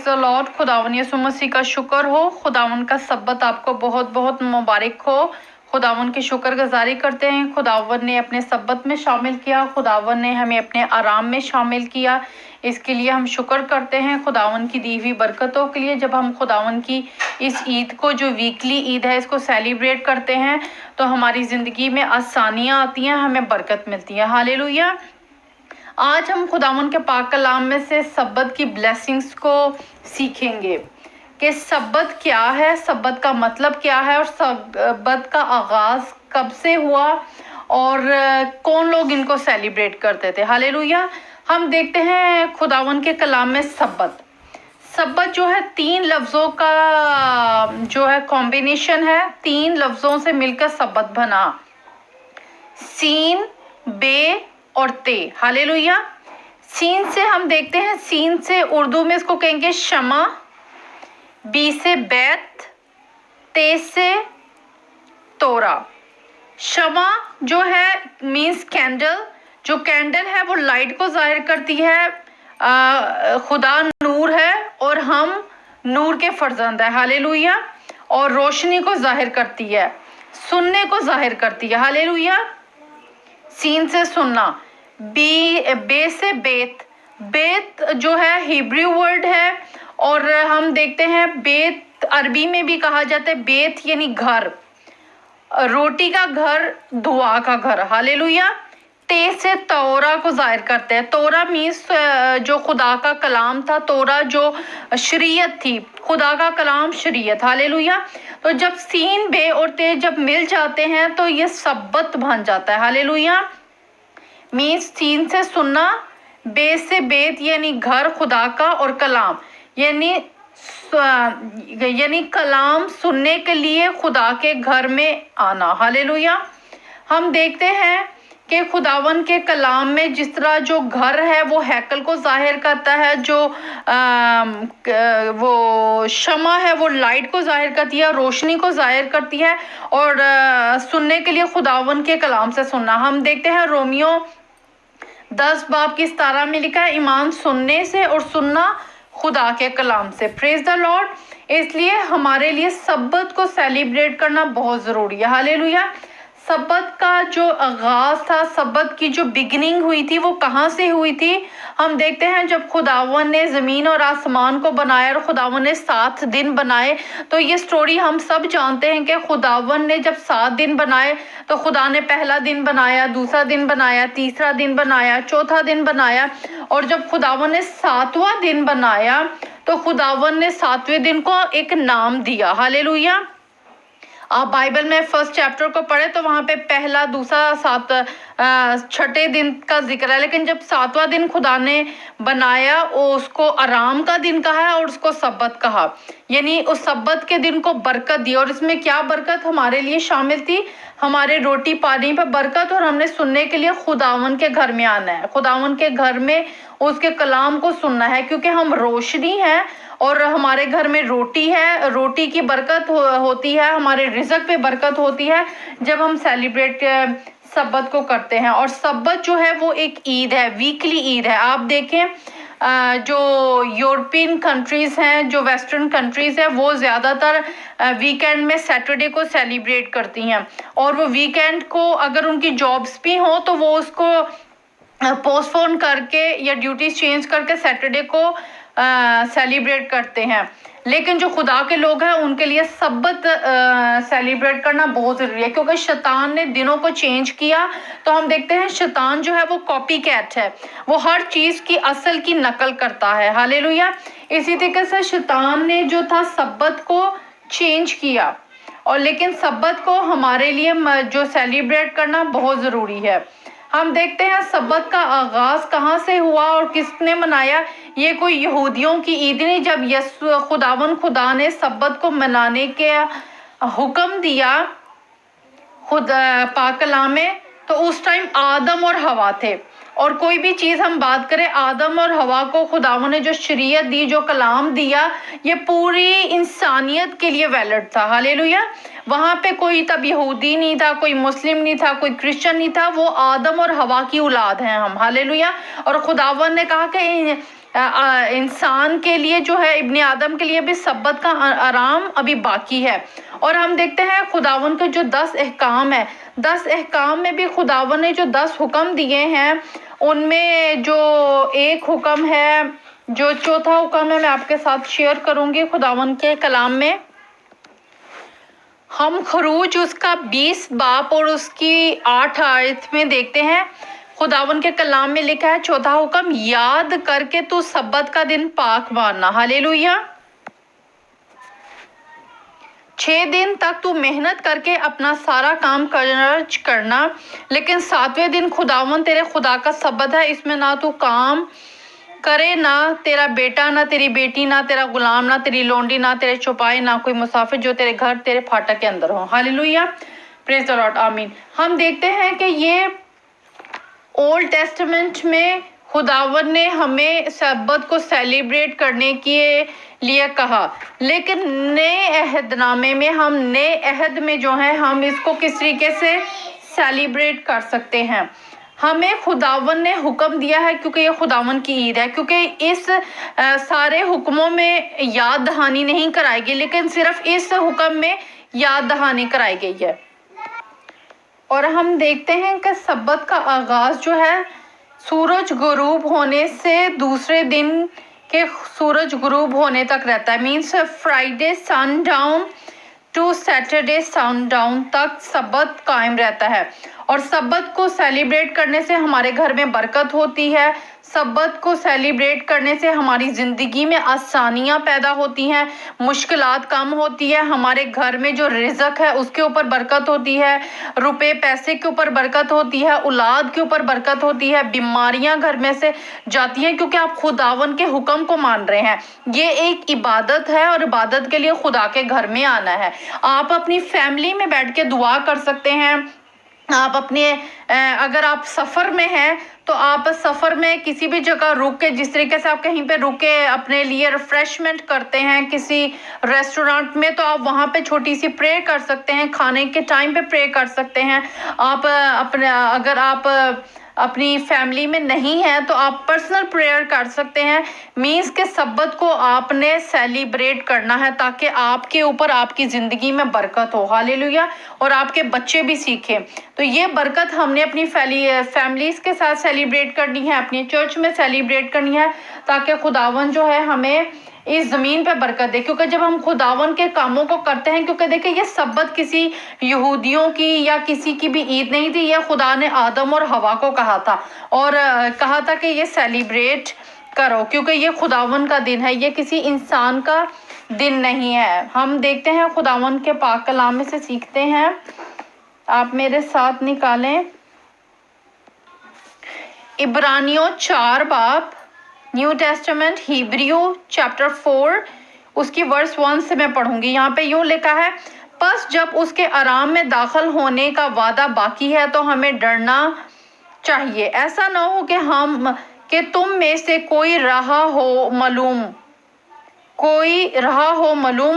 Praise the Lord. खुदावन यीशु मसीह का शुक्र हो। खुदावन का सब्बत आपको बहुत बहुत मुबारक हो। खुदावन की शुक्रगुजारी करते हैं। खुदावन ने अपने सब्बत में शामिल किया, खुदावन ने हमें अपने आराम में शामिल किया, इसके लिए हम शुक्र करते हैं खुदावन की दी हुई बरकतों के लिए। जब हम खुदावन की इस ईद को, जो वीकली ईद है, इसको सेलिब्रेट करते हैं तो हमारी ज़िंदगी में आसानियाँ आती हैं, हमें बरकत मिलती है। हालेलुया। आज हम खुदावन के पाक कलाम में से सब्बत की ब्लेसिंग्स को सीखेंगे कि सब्बत क्या है, सब्बत का मतलब क्या है और सब्बत का आगाज़ कब से हुआ और कौन लोग इनको सेलिब्रेट करते थे। हालेलुया। हम देखते हैं खुदावन के कलाम में सब्बत जो है 3 लफ्ज़ों का जो है कॉम्बिनेशन है। 3 लफ्ज़ों से मिलकर सब्बत बना, सीन, बे और ते। हालेलुया। सीन से हम देखते हैं, सीन से उर्दू में इसको कहेंगे शमा, बी से बैत, ते से तोरा। शमा जो है मीन्स कैंडल, जो कैंडल है वो लाइट को जाहिर करती है। खुदा नूर है और हम नूर के फर्जंद है। हालेलुया। और रोशनी को जाहिर करती है, सुनने को जाहिर करती है। हालेलुया। सीन से सुनना। बे से बेत, बेत जो है हिब्रू वर्ड है और हम देखते हैं बेत अरबी में भी कहा जाता है। बेत यानी घर, रोटी का घर, दुआ का घर। हालेलुया। ते से तोरा को जाहिर करते हैं। तोरा मीन्स जो खुदा का कलाम था, तोरा जो शरीयत थी, खुदा का कलाम शरीयत। हालेलुया। तो जब सीन, बे और ते जब मिल जाते हैं तो ये सब्बत बन जाता है। हालेलुया। मीन्स सीन से सुनना, बे से बेत यानी घर खुदा का और कलाम यानी कलाम सुनने के लिए खुदा के घर में आना। हालेलुया। हम देखते हैं कि खुदावन के कलाम में जिस तरह जो घर है वो हैकल को जाहिर करता है, जो वो शमा है वो लाइट को जाहिर करती है, रोशनी को जाहिर करती है और सुनने के लिए खुदावन के कलाम से सुनना। हम देखते हैं रोमियो 10 बाब की 17 में लिखा है, ईमान सुनने से और सुनना खुदा के कलाम से। Praise the Lord. इसलिए हमारे लिए सब्बत को सेलिब्रेट करना बहुत ज़रूरी है। हालेलुया। सब्बत का जो आगाज़ था, सब्बत की जो बिगिनिंग हुई थी वो कहाँ से हुई थी? हम देखते हैं जब खुदावन ने ज़मीन और आसमान को बनाया और खुदावन ने 7 दिन बनाए। तो ये स्टोरी हम सब जानते हैं कि खुदावन ने जब 7 दिन बनाए तो खुदा ने पहला दिन बनाया, दूसरा दिन बनाया, तीसरा दिन बनाया, चौथा दिन बनाया और जब खुदावन ने 7वां दिन बनाया तो खुदावन ने 7वें दिन को एक नाम दिया। हालेलुया। आप बाइबल में 1 चैप्टर को पढ़े तो वहाँ पे पहला, दूसरा, 6ठे दिन का जिक्र है, लेकिन जब 7वां दिन खुदा ने बनाया उसको आराम का दिन कहा है और उसको सब्बत कहा, यानी उस सब्बत के दिन को बरकत दी। और इसमें क्या बरकत हमारे लिए शामिल थी? हमारे रोटी पानी पर बरकत और हमने सुनने के लिए खुदावन के घर में आना है, खुदावन के घर में उसके कलाम को सुनना है, क्योंकि हम रोशनी हैं और हमारे घर में रोटी है। रोटी की बरकत होती है, हमारे रिज़्क पे बरकत होती है जब हम सेलिब्रेट सब्बत को करते हैं। और सब्बत जो है वो एक ईद है, वीकली ईद है। आप देखें जो यूरोपियन कंट्रीज़ हैं, जो वेस्टर्न कंट्रीज़ है, वो ज़्यादातर वीकेंड में सैटरडे को सेलिब्रेट करती हैं और वो वीकेंड को अगर उनकी जॉब्स भी हों तो वो उसको पोस्टपोन करके या ड्यूटीज चेंज करके सैटरडे को सेलिब्रेट करते हैं। लेकिन जो खुदा के लोग हैं उनके लिए सब्बत सेलिब्रेट करना बहुत ज़रूरी है, क्योंकि शैतान ने दिनों को चेंज किया। तो हम देखते हैं शैतान जो है वो कॉपी कैट है, वो हर चीज़ की असल की नकल करता है। हालेलुया। इसी तरीके से शैतान ने जो था सब्बत को चेंज किया और लेकिन सब्बत को हमारे लिए जो सेलिब्रेट करना बहुत ज़रूरी है। हम देखते हैं सब्बत का आगाज़ कहाँ से हुआ और किसने मनाया। ये कोई यहूदियों की ईद नहीं। जब खुदा ने सब्बत को मनाने के हुक्म दिया खुद पाक कलाम में, तो उस टाइम आदम और हवा थे। और कोई भी चीज़ हम बात करें, आदम और हवा को खुदावन ने जो शरीयत दी, जो कलाम दिया, ये पूरी इंसानियत के लिए वैलिड था। हालेलुया। वहाँ पे कोई तब यहूदी नहीं था, कोई मुस्लिम नहीं था, कोई क्रिश्चियन नहीं था, वो आदम और हवा की औलाद हैं हम। हालेलुया। और खुदावन ने कहा कि इंसान के लिए जो है, इब्ने आदम के लिए भी सब्बत का आराम अभी बाकी है। और हम देखते हैं खुदावन के जो 10 अहकाम है, 10 अहकाम में भी खुदावन ने जो 10 हुक्म दिए हैं, उनमें जो एक हुक्म है, जो चौथा हुक्म है, मैं आपके साथ शेयर करूंगी खुदावन के कलाम में। हम खरूज उसका 20 बाब और उसकी 8 आयत में देखते हैं। खुदावन के कलाम में लिखा है, चौथा हुक्म, याद करके तू सब्बत का दिन पाक मानना। हालेलुया। 6 दिन तक तू मेहनत करके अपना सारा काम करना, लेकिन 7वें दिन खुदावन तेरे खुदा का सब्बत है, इसमें ना तू काम करे, ना तेरा बेटा, ना तेरी बेटी, ना तेरा गुलाम, ना तेरी लोंडी, ना तेरे चौपाई, ना कोई मुसाफिर जो तेरे घर तेरे फाटक के अंदर हो। हालेलुया, प्रेज द लॉर्ड, आमीन। हम देखते हैं कि ये ओल्ड टेस्टामेंट में खुदावन ने हमें सब्बत को सेलिब्रेट करने के लिए कहा, लेकिन नए अहदनामे में, हम नए अहद में जो है, हम इसको किस तरीके से सेलिब्रेट कर सकते हैं। हमें खुदावन ने हुक्म दिया है, क्योंकि ये खुदावन की ईद है, क्योंकि इस सारे हुक्मों में याद दहानी नहीं कराई गई, लेकिन सिर्फ इस हुक्म में याद दहानी कराई गई है। और हम देखते हैं कि सब्बत का आगाज जो है सूरज गुरूब होने से दूसरे दिन के सूरज गुरूब होने तक रहता है। Means Friday sun down to Saturday sun down तक सब्बत कायम रहता है। और सब्बत को सेलिब्रेट करने से हमारे घर में बरकत होती है। सब्बत को सेलिब्रेट करने से हमारी ज़िंदगी में आसानियाँ पैदा होती हैं, मुश्किलात कम होती है, हमारे घर में जो रिज़्क है उसके ऊपर बरकत होती है, रुपए पैसे के ऊपर बरकत होती है, औलाद के ऊपर बरकत होती है, बीमारियां घर में से जाती हैं, क्योंकि आप खुदावन के हुक्म को मान रहे हैं। ये एक इबादत है और इबादत के लिए खुदा के घर में आना है। आप अपनी फैमिली में बैठ के दुआ कर सकते हैं। आप अपने अगर आप सफ़र में हैं तो आप सफ़र में किसी भी जगह रुक के, जिस तरीके से आप कहीं पे रुक के अपने लिए रिफ्रेशमेंट करते हैं किसी रेस्टोरेंट में, तो आप वहाँ पे छोटी सी प्रे कर सकते हैं, खाने के टाइम पे प्रे कर सकते हैं। आप अपने अगर आप अपनी फैमिली में नहीं है तो आप पर्सनल प्रेयर कर सकते हैं। मीन्स के सब्बत को आपने सेलिब्रेट करना है ताकि आपके ऊपर आपकी ज़िंदगी में बरकत हो। हालेलुया। और आपके बच्चे भी सीखें। तो ये बरकत हमने अपनी फैमिलीज़ के साथ सेलिब्रेट करनी है, अपनी चर्च में सेलिब्रेट करनी है, ताकि खुदावन जो है हमें इस ज़मीन पे बरकत दे। क्योंकि जब हम खुदावन के कामों को करते हैं, क्योंकि देखिए ये सब्बत किसी यहूदियों की या किसी की भी ईद नहीं थी, यह खुदा ने आदम और हवा को कहा था और कहा था कि ये सेलिब्रेट करो, क्योंकि ये खुदावन का दिन है, ये किसी इंसान का दिन नहीं है। हम देखते हैं खुदावन के पाक कलाम में से सीखते हैं। आप मेरे साथ निकालें इब्रानियों 4 बाब, न्यू टेस्टामेंट, हिब्रियो चैप्टर 4, उसकी वर्स 1 से मैं पढ़ूंगी। यहाँ पे यूँ लिखा है, बस जब उसके आराम में दाखिल होने का वादा बाकी है तो हमें डरना चाहिए। ऐसा ना हो कि तुम में से कोई रहा हो मालूम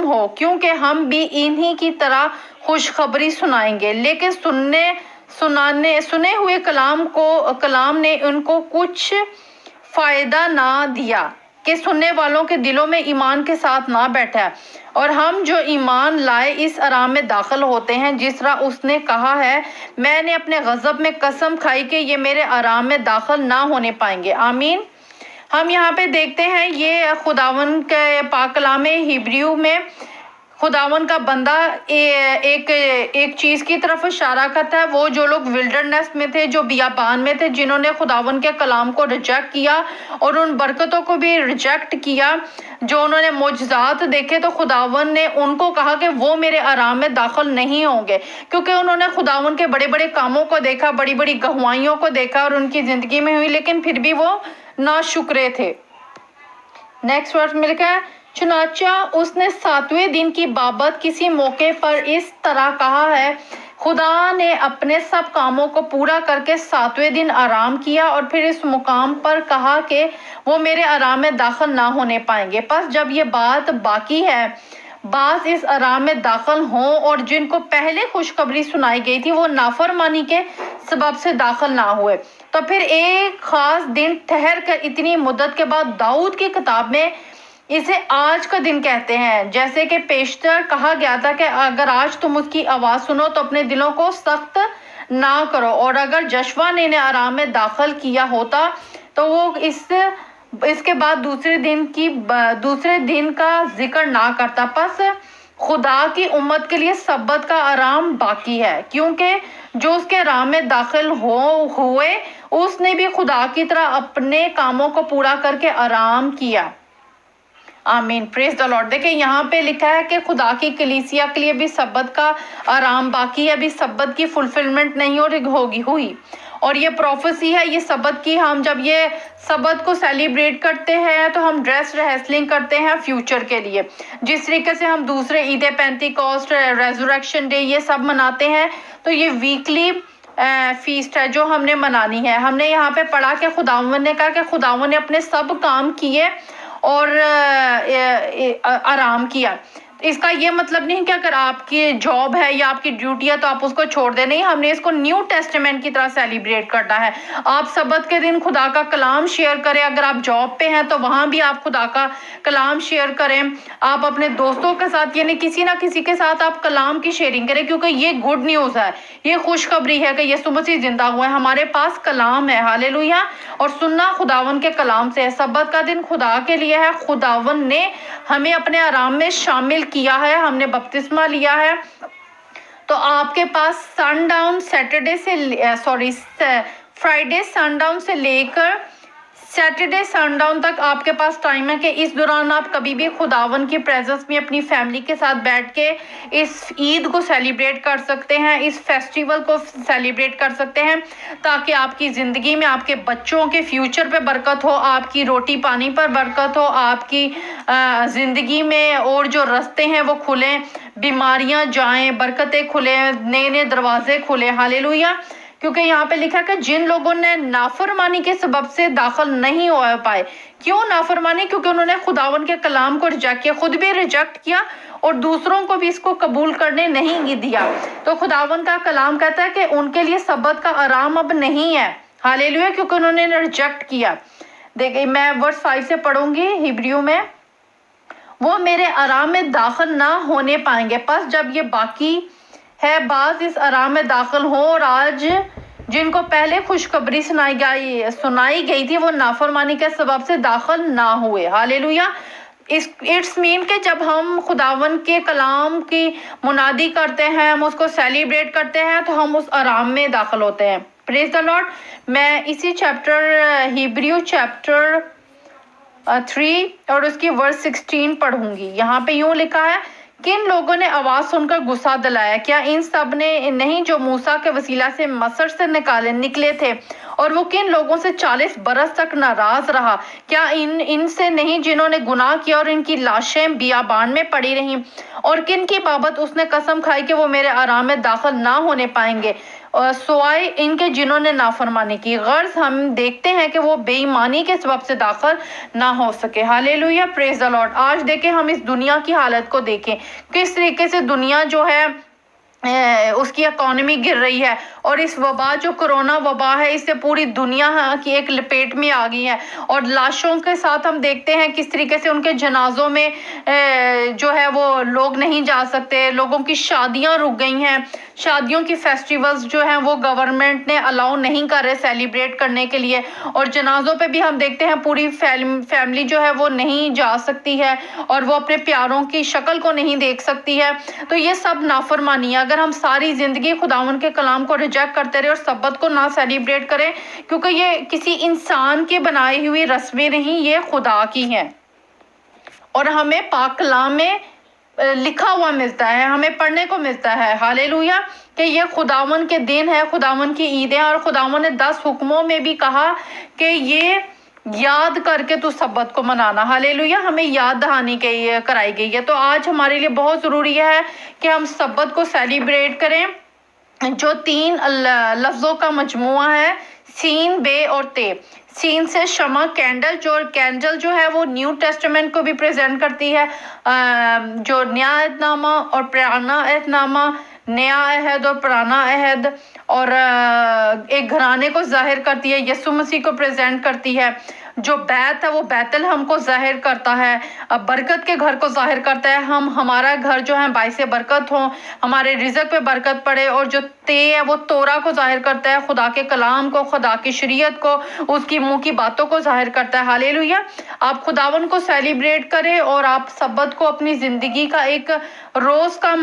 हो, क्योंकि हम भी इन्हीं की तरह खुशखबरी सुनाएंगे, लेकिन सुने हुए कलाम ने उनको कुछ फ़ायदा ना दिया कि सुनने वालों के दिलों में ईमान के साथ ना बैठा। और हम जो ईमान लाए इस आराम में दाखिल होते हैं, जिस तरह उसने कहा है, मैंने अपने गज़ब में कसम खाई कि ये मेरे आराम में दाखिल ना होने पाएंगे। आमीन। हम यहाँ पे देखते हैं ये खुदावन के पाक कलाम में हिब्रियो में खुदावन का बंदा एक चीज़ की तरफ इशारा करता है। वो जो लोग विल्डरनेस में थे, जो बियाबान में थे, जिन्होंने खुदावन के कलाम को रिजेक्ट किया और उन बरकतों को भी रिजेक्ट किया, जो उन्होंने मुजज़ात देखे, तो खुदावन ने उनको कहा कि वो मेरे आराम में दाखिल नहीं होंगे, क्योंकि उन्होंने खुदावन के बड़े बड़े कामों को देखा, बड़ी बड़ी गवाहियों को देखा और उनकी ज़िंदगी में हुई, लेकिन फिर भी वो नाशुक्रे थे। नेक्स्ट वर्स में लिखा है, चुनाचा उसने 7वें दिन की बाबत किसी मौके पर इस तरह कहा है, खुदा ने अपने सब कामों को पूरा करके 7वें दिन आराम किया और फिर इस मुकाम पर कहा कि वो मेरे आराम में दाखिल ना होने पाएंगे। बस जब ये बात बाज इस आराम में दाखिल हों और जिनको पहले खुशखबरी सुनाई गई थी वो नाफरमानी के सबब से दाखिल ना हुए। तो फिर एक खास दिन ठहर कर इतनी मुद्दत के बाद दाऊद की किताब में इसे आज का दिन कहते हैं। जैसे कि पेशतर कहा गया था कि अगर आज तुम उसकी आवाज सुनो तो अपने दिलों को सख्त ना करो, और अगर जशवा ने इन्हें आराम में दाखिल किया होता तो वो इसके बाद दूसरे दिन का जिक्र ना करता। बस खुदा की उम्मत के लिए सब्बत का आराम बाकी है, क्योंकि जो उसके आराम में दाखिल हुए उसने भी खुदा की तरह अपने कामों को पूरा करके आराम किया। आमीन, प्रेज द लॉर्ड। देखिए यहाँ पे लिखा है कि खुदा की कलीसिया के लिए भी सब्बत का आराम बाकी है, अभी सब्बत की फुलफिलमेंट नहीं हुई। और ये प्रोफेसी है ये सब्बत की। हम जब ये सब्बत को सेलिब्रेट करते हैं तो हम ड्रेस रिहर्सलिंग करते हैं फ्यूचर के लिए। जिस तरीके से हम दूसरे ईद पेंटिकॉस्ट, रेजरेक्शन डे ये सब मनाते हैं, तो ये वीकली फीस्ट है जो हमने मनानी है। हमने यहाँ पे पढ़ा कि खुदावन ने कहा कि खुदावन ने अपने सब काम किए और आराम किया। इसका ये मतलब नहीं कि अगर आपकी जॉब है या आपकी ड्यूटी है तो आप उसको छोड़ दें, नहीं, हमने इसको न्यू टेस्टामेंट की तरह सेलिब्रेट करना है। आप सब्बत के दिन खुदा का कलाम शेयर करें, अगर आप जॉब पे हैं तो वहां भी आप खुदा का कलाम शेयर करें। आप अपने दोस्तों के साथ यानी किसी ना किसी के साथ आप कलाम की शेयरिंग करें, क्योंकि ये गुड न्यूज़ है, ये खुशखबरी है कि यीशु मसीह जिंदा हुआ है। हमारे पास कलाम है, हालेलुया। और सुनना खुदावन के कलाम से है। सब्बत का दिन खुदा के लिए है। खुदावन ने हमें अपने आराम में शामिल किया है, हमने बपतिस्मा लिया है। तो आपके पास फ्राइडे सनडाउन से लेकर सैटरडे सनडाउन तक आपके पास टाइम है कि इस दौरान आप कभी भी खुदावन की प्रेजेंस में अपनी फैमिली के साथ बैठ के इस ईद को सेलिब्रेट कर सकते हैं, इस फेस्टिवल को सेलिब्रेट कर सकते हैं, ताकि आपकी ज़िंदगी में आपके बच्चों के फ्यूचर पे बरकत हो, आपकी रोटी पानी पर बरकत हो, आपकी ज़िंदगी में और जो रास्ते हैं वो खुलें, बीमारियां जाएं, बरकतें खुलें, नए नए दरवाजे खुलें, हालेलुया। क्योंकि यहाँ पे लिखा कि जिन लोगों ने नाफरमानी के सबब से दाखिल नहीं हो पाए। क्यों नाफरमानी? क्योंकि उन्होंने खुदावन के कलाम को रिजेक्ट किया, खुद भी रिजेक्ट किया और दूसरों को भी इसको कबूल करने नहीं दिया। तो खुदावन का कलाम कहता है कि उनके लिए सब्बत का आराम अब नहीं है, हालेलुया, क्योंकि उन्होंने रिजेक्ट किया। देखिए मैं वर्स 5 से पढ़ूंगी हिब्रू में। वो मेरे आराम में दाखिल ना होने पाएंगे, बस जब ये बाकी है बाज इस आराम में दाखिल हो, और आज जिनको पहले खुशखबरी सुनाई गई थी वो नाफरमानी के सबब से दाखिल ना हुए, हालेलुया। इट्स मीन कि जब हम खुदावन के कलाम की मुनादी करते हैं, हम उसको सेलिब्रेट करते हैं, तो हम उस आराम में दाखिल होते हैं। Praise the Lord. मैं इसी चैप्टर हिब्रू चैप्टर 3 और उसकी वर्स 16 पढ़ूंगी। यहाँ पे यूं लिखा है, किन लोगों ने आवाज सुनकर गुस्सा दिलाया? क्या इन सब ने नहीं जो मूसा के वसीला से मसर से निकले थे? और वो किन लोगों से 40 बरस तक नाराज रहा? क्या इनसे नहीं जिन्होंने गुनाह किया और इनकी लाशें बियाबान में पड़ी रहीं? और किन की बाबत उसने कसम खाई कि वो मेरे आराम में दाखिल ना होने पाएंगे, सिवाय इनके जिन्होंने नाफरमानी की। गर्ज हम देखते हैं कि वो बेईमानी के सबब से दाखिल ना हो सके, हालेलुया, प्रेज द लॉर्ड। आज देखें, हम इस दुनिया की हालत को देखें, किस तरीके से दुनिया जो है उसकी इकोनॉमी गिर रही है, और इस वबा जो कोरोना वबा है इससे पूरी दुनिया की एक लपेट में आ गई है। और लाशों के साथ हम देखते हैं किस तरीके से उनके जनाजों में जो है वो लोग नहीं जा सकते, लोगों की शादियां रुक गई हैं, शादियों की फेस्टिवल्स जो हैं वो गवर्नमेंट ने अलाउ नहीं कर रहे सेलिब्रेट करने के लिए, और जनाजों पे भी हम देखते हैं पूरी फैमिली जो है वो नहीं जा सकती है और वो अपने प्यारों की शक्ल को नहीं देख सकती है। तो ये सब नाफरमानी है। अगर हम सारी जिंदगी खुदावन के कलाम को रिजेक्ट करते रहे और सब्बत को ना सेलिब्रेट करें, क्योंकि ये किसी इंसान की बनाई हुई रस्में नहीं, ये खुदा की हैं, और हमें पाक कलाम में लिखा हुआ मिलता है, हमें पढ़ने को मिलता है, हालेलुया, कि ये खुदावन के दिन है, खुदावन की ईदें। और खुदावन ने 10 हुक्मों में भी कहा कि ये याद करके तू सब्बत को मनाना, हालेलुया, हमें याद दहानी कराई गई है। तो आज हमारे लिए बहुत ज़रूरी है कि हम सब्बत को सेलिब्रेट करें, जो 3 लफ्ज़ों का मजमुआ है, सीन, बे और ते। सीन से शमा कैंडल जो है वो न्यू टेस्टामेंट को भी प्रेजेंट करती है, जो नया अहदनामा और पुराना अहदनामा, नया अहद और पुराना अहद, और एक घराने को जाहिर करती है, यसु मसीह को प्रेजेंट करती है। जो बैत है वो बैतल हमको जाहिर करता है, बरकत के घर को जाहिर करता है। हमारा घर जो है बाइसे बरकत हो, हमारे रिज़्क पे बरकत पड़े। और जो ते है वो तोरा को जाहिर करता है, खुदा के कलाम को, खुदा की शरीयत को, उसकी मुंह की बातों को जाहिर करता है। हालेलुया। आप खुदावन को सेलिब्रेट करें और आप सब्बत को अपनी ज़िंदगी का एक रोज़ का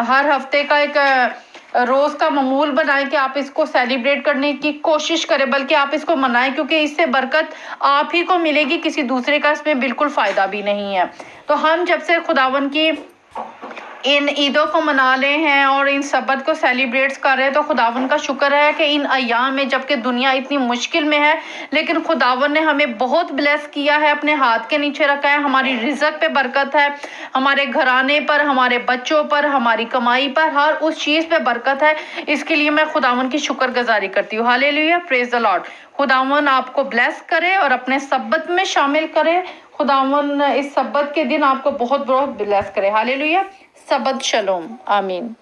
हर हफ्ते का एक रोज का मामूल बनाएं कि आप इसको सेलिब्रेट करने की कोशिश करें, बल्कि आप इसको मनाएं, क्योंकि इससे बरकत आप ही को मिलेगी, किसी दूसरे का इसमें बिल्कुल फायदा भी नहीं है। तो हम जब से खुदावन की इन ईदों को मना रहे हैं और इन सबत को सेलिब्रेट कर रहे हैं, तो खुदावन का शुक्र है कि इन अय्याम में, जबकि दुनिया इतनी मुश्किल में है, लेकिन खुदावन ने हमें बहुत ब्लेस किया है, अपने हाथ के नीचे रखा है। हमारी रिज़्क पे बरकत है, हमारे घराने पर, हमारे बच्चों पर, हमारी कमाई पर, हर उस चीज़ पे बरकत है। इसके लिए मैं खुदावन की शुक्रगुजारी करती हूँ। Hallelujah, praise the Lord. खुदावन आपको ब्लेस करे और अपने सब्बत में शामिल करे। खुदावन इस सब्बत के दिन आपको बहुत बहुत ब्लेस करे। हालेलुया। सबत शलोम। आमीन।